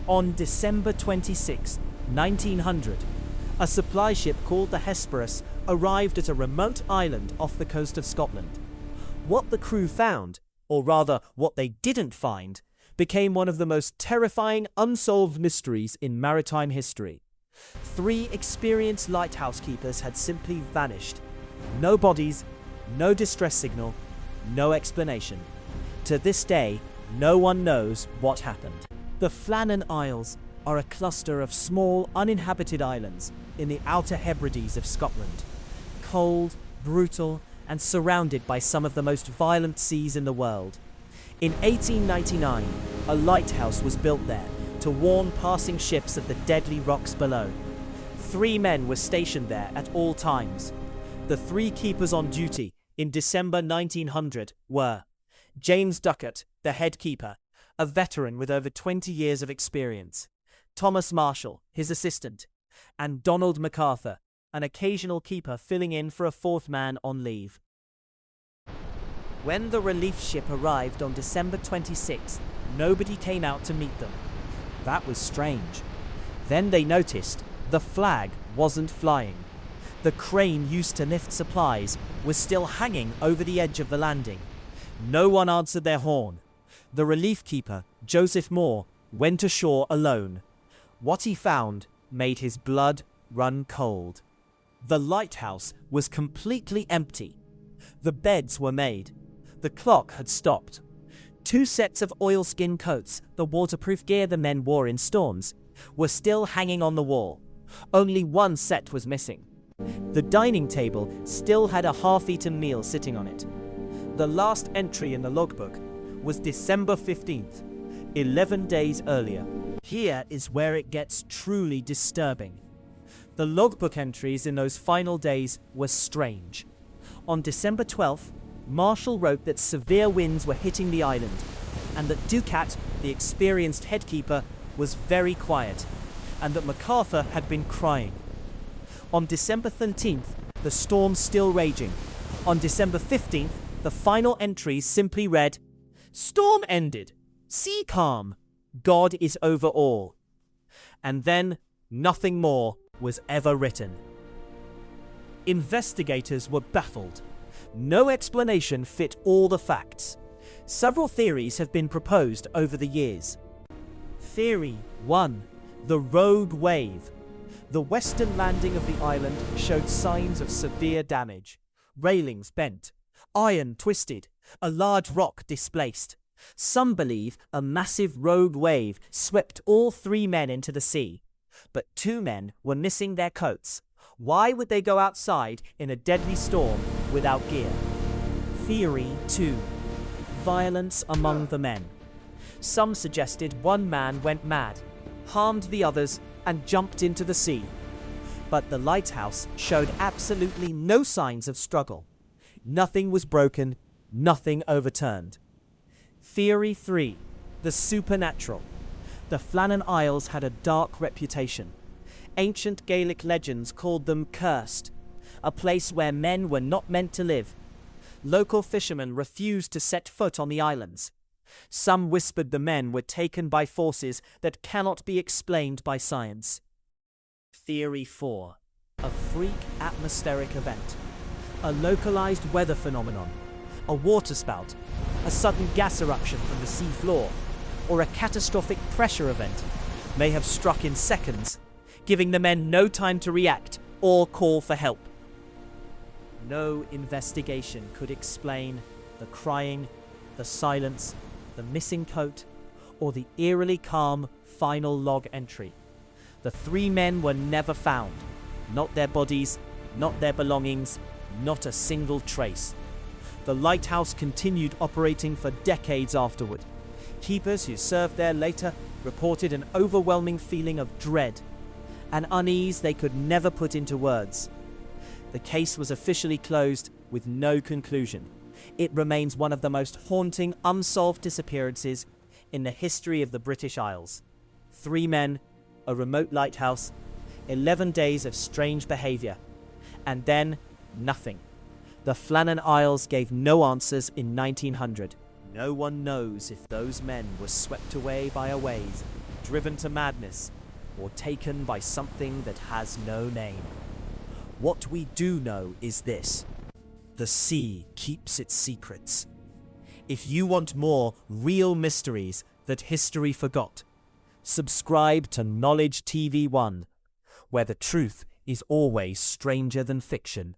On December 26, 1900, a supply ship called the Hesperus arrived at a remote island off the coast of Scotland. What the crew found, or rather what they didn't find, became one of the most terrifying unsolved mysteries in maritime history. 3 experienced lighthouse keepers had simply vanished. No bodies, no distress signal, no explanation. To this day, no one knows what happened. The Flannan Isles are a cluster of small, uninhabited islands in the Outer Hebrides of Scotland. Cold, brutal, and surrounded by some of the most violent seas in the world. In 1899, a lighthouse was built there to warn passing ships of the deadly rocks below. 3 men were stationed there at all times. The 3 keepers on duty in December 1900 were James Duckett, the head keeper, a veteran with over 20 years of experience, Thomas Marshall, his assistant, and Donald MacArthur, an occasional keeper filling in for a 4th man on leave. When the relief ship arrived on December 26th, nobody came out to meet them. That was strange. Then they noticed the flag wasn't flying. The crane used to lift supplies was still hanging over the edge of the landing. No one answered their horn. The relief keeper, Joseph Moore, went ashore alone. What he found made his blood run cold. The lighthouse was completely empty. The beds were made. The clock had stopped. 2 sets of oilskin coats, the waterproof gear the men wore in storms, were still hanging on the wall. Only 1 set was missing. The dining table still had a half-eaten meal sitting on it. The last entry in the logbook was December 15th, 11 days earlier. Here is where it gets truly disturbing. The logbook entries in those final days were strange. On December 12th, Marshall wrote that severe winds were hitting the island, and that Ducat, the experienced headkeeper, was very quiet, and that MacArthur had been crying. On December 13th, the storm still raging. On December 15th, the final entries simply read, "Storm ended. Sea calm. God is over all." And then, nothing more was ever written. Investigators were baffled. No explanation fit all the facts. Several theories have been proposed over the years. Theory 1. The rogue wave. The western landing of the island showed signs of severe damage. Railings bent, iron twisted, a large rock displaced. Some believe a massive rogue wave swept all 3 men into the sea. But 2 men were missing their coats. Why would they go outside in a deadly storm without gear? Theory 2. Violence among the men. Some suggested 1 man went mad, harmed the others, and jumped into the sea. But the lighthouse showed absolutely no signs of struggle. Nothing was broken, nothing overturned. Theory 3. The supernatural. The Flannan Isles had a dark reputation. Ancient Gaelic legends called them cursed, a place where men were not meant to live. Local fishermen refused to set foot on the islands. Some whispered the men were taken by forces that cannot be explained by science. Theory 4. A freak atmospheric event. A localized weather phenomenon. A waterspout. A sudden gas eruption from the sea floor. Or a catastrophic pressure event may have struck in seconds, giving the men no time to react or call for help. No investigation could explain the crying, the silence, the missing coat, or the eerily calm final log entry. The 3 men were never found. Not their bodies, not their belongings, not a single trace. The lighthouse continued operating for decades afterward. Keepers who served there later reported an overwhelming feeling of dread, an unease they could never put into words. The case was officially closed with no conclusion. It remains one of the most haunting unsolved disappearances in the history of the British Isles. 3 men, a remote lighthouse, 11 days of strange behaviour, and then nothing. The Flannan Isles gave no answers in 1900. No one knows if those men were swept away by a wave driven to madness, or taken by something that has no name. What we do know is this: the sea keeps its secrets. If you want more real mysteries that history forgot, subscribe to Knowledge TV 1, where the truth is always stranger than fiction.